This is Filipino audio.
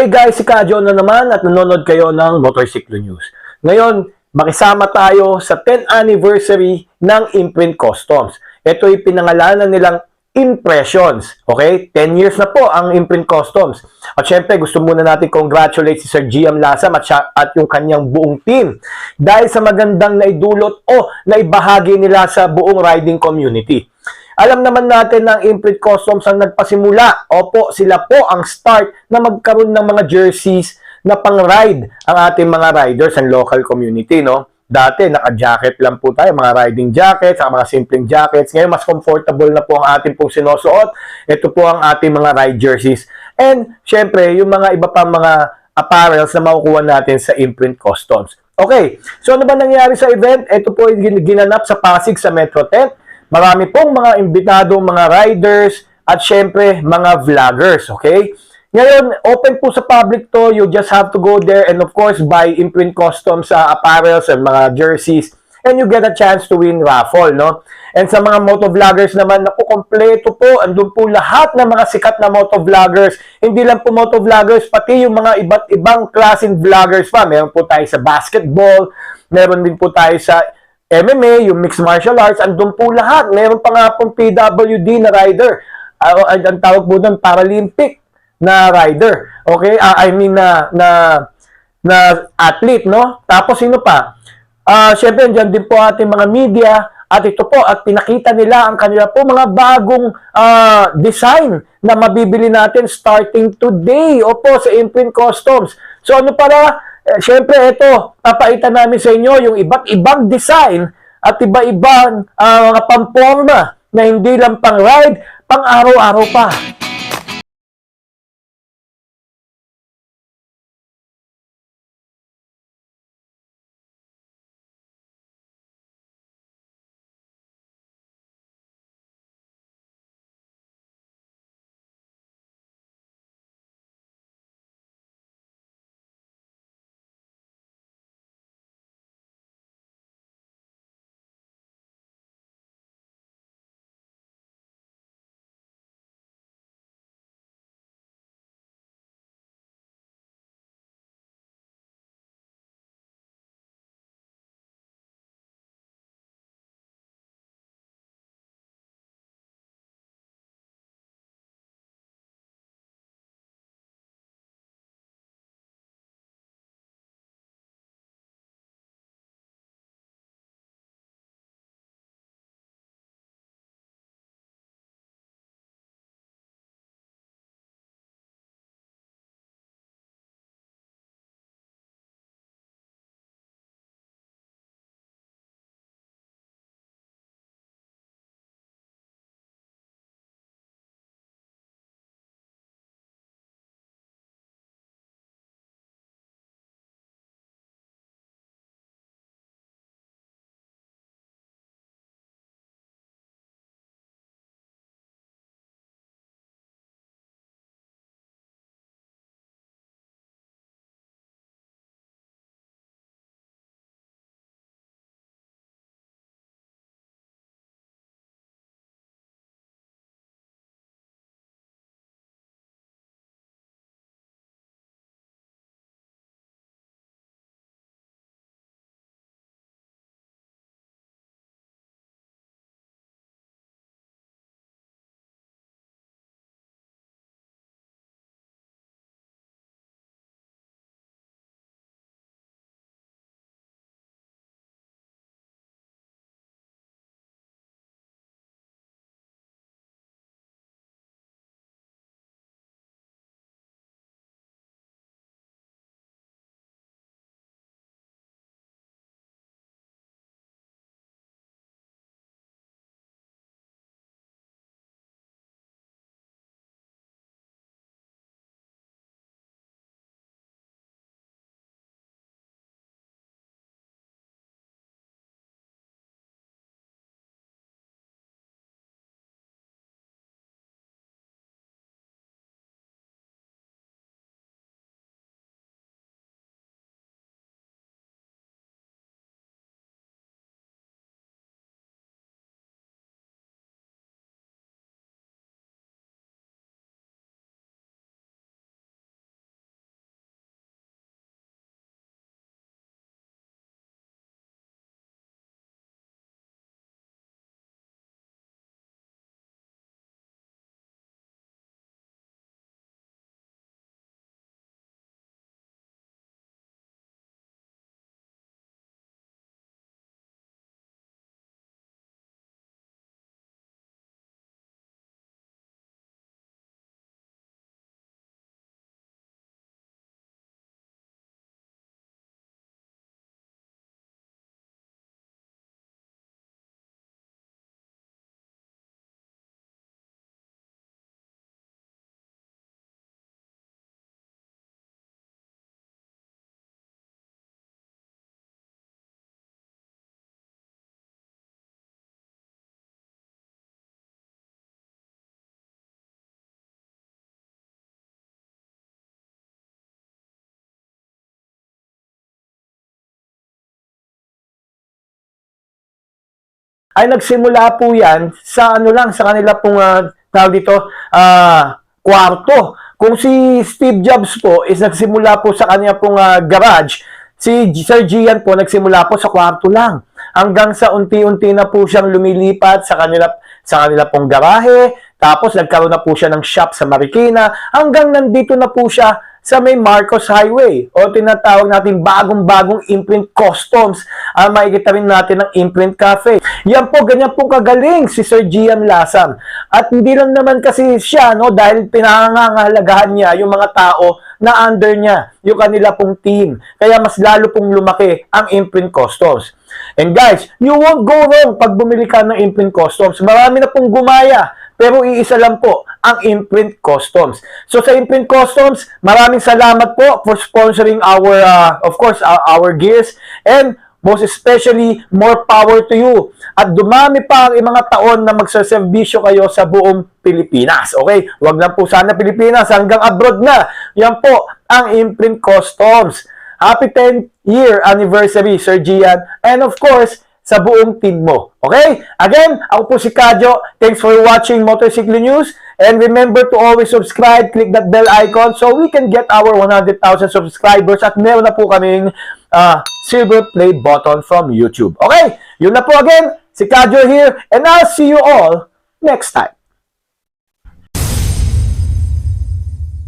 Hey guys, si Kadyo na naman at nanonood kayo ng Motorsiklo News. Ngayon, makisama tayo sa 10th anniversary ng Imprint Customs. Ito ay pinangalanan nilang Impressions. Okay? 10 years na po ang Imprint Customs. At syempre, gusto muna natin congratulate si Sir Giam Lasam at yung kanyang buong team dahil sa magandang naidulot o naibahagi nila sa buong riding community. Alam naman natin na ang Imprint Customs ang nagpasimula. Opo, sila po ang start na magkaroon ng mga jerseys na pang-ride ang ating mga riders and local community, no? Dati, naka-jacket lang po tayo, mga riding jackets, mga simpleng jackets. Ngayon, mas comfortable na po ang ating pong sinusuot. Ito po ang ating mga ride jerseys. And, syempre, yung mga iba pa mga apparels na makukuha natin sa Imprint Customs. Okay, so ano ba nangyari sa event? Ito po yung ginanap sa Pasig sa Metro 10. Marami pong mga imbitadong mga riders at syempre mga vloggers, okay? Ngayon, open po sa public to. You just have to go there and of course buy Imprint Customs apparels and mga jerseys and you get a chance to win raffle, no? And sa mga motovloggers naman, naku, kompleto po. Andun po lahat ng mga sikat na motovloggers. Hindi lang po motovloggers, pati yung mga iba't ibang klaseng vloggers pa. Meron po tayo sa basketball, meron din po tayo sa MMA, yung mixed martial arts, andun po lahat. Meron pa nga pong PWD na rider. Ang tawag po doon, Paralympic na rider. Okay? I mean, na athlete, no? Tapos, sino pa? Siyempre, dyan din po ating mga media. At ito po, at pinakita nila ang kanila po mga bagong design na mabibili natin starting today. Opo, sa Imprint Customs. So, ano para? Siyempre, ito, papaitan namin sa inyo yung iba't ibang design at iba-ibang mga pamporma na hindi lang pang-ride, pang-araw-araw pa. ay nagsimula po yan sa ano lang, sa kanila pong tawag dito, kwarto. Kung si Steve Jobs po is nagsimula po sa kanya pong garage, si Sir Gian po nagsimula po sa kwarto lang. Hanggang sa unti-unti na po siyang lumilipat sa kanila pong garahe, tapos nagkaroon na po siya ng shop sa Marikina, hanggang nandito na po siya sa may Marcos Highway o tinatawag natin bagong-bagong Imprint Customs. Makikita rin natin ang Imprint Cafe. Yan po, ganyan po kagaling si Sir Gian Lasam. At hindi lang naman kasi siya, no, dahil pinangangahalagahan niya yung mga tao na under niya, yung kanila pong team. Kaya mas lalo pong lumaki ang Imprint Customs. And guys, you won't go wrong pag bumili ka ng Imprint Customs. Marami na pong gumaya, pero iisa lang po ang Imprint Customs. So sa Imprint Customs, maraming salamat po for sponsoring our, of course, our gears. And most especially, more power to you. At dumami pa ang mga taon na magsaservisyo kayo sa buong Pilipinas. Okay? Huwag lang po sana Pilipinas, hanggang abroad na. Yan po ang Imprint Customs. Happy 10th year anniversary, Sir Gian. And of course, sa buong team mo. Okay? Again, ako po si Kadyo. Thanks for watching Motorcycle News. And remember to always subscribe, click that bell icon so we can get our 100,000 subscribers at meron na po kaming silver play button from YouTube. Okay? Yun na po again. Si Kadyo here and I'll see you all next time.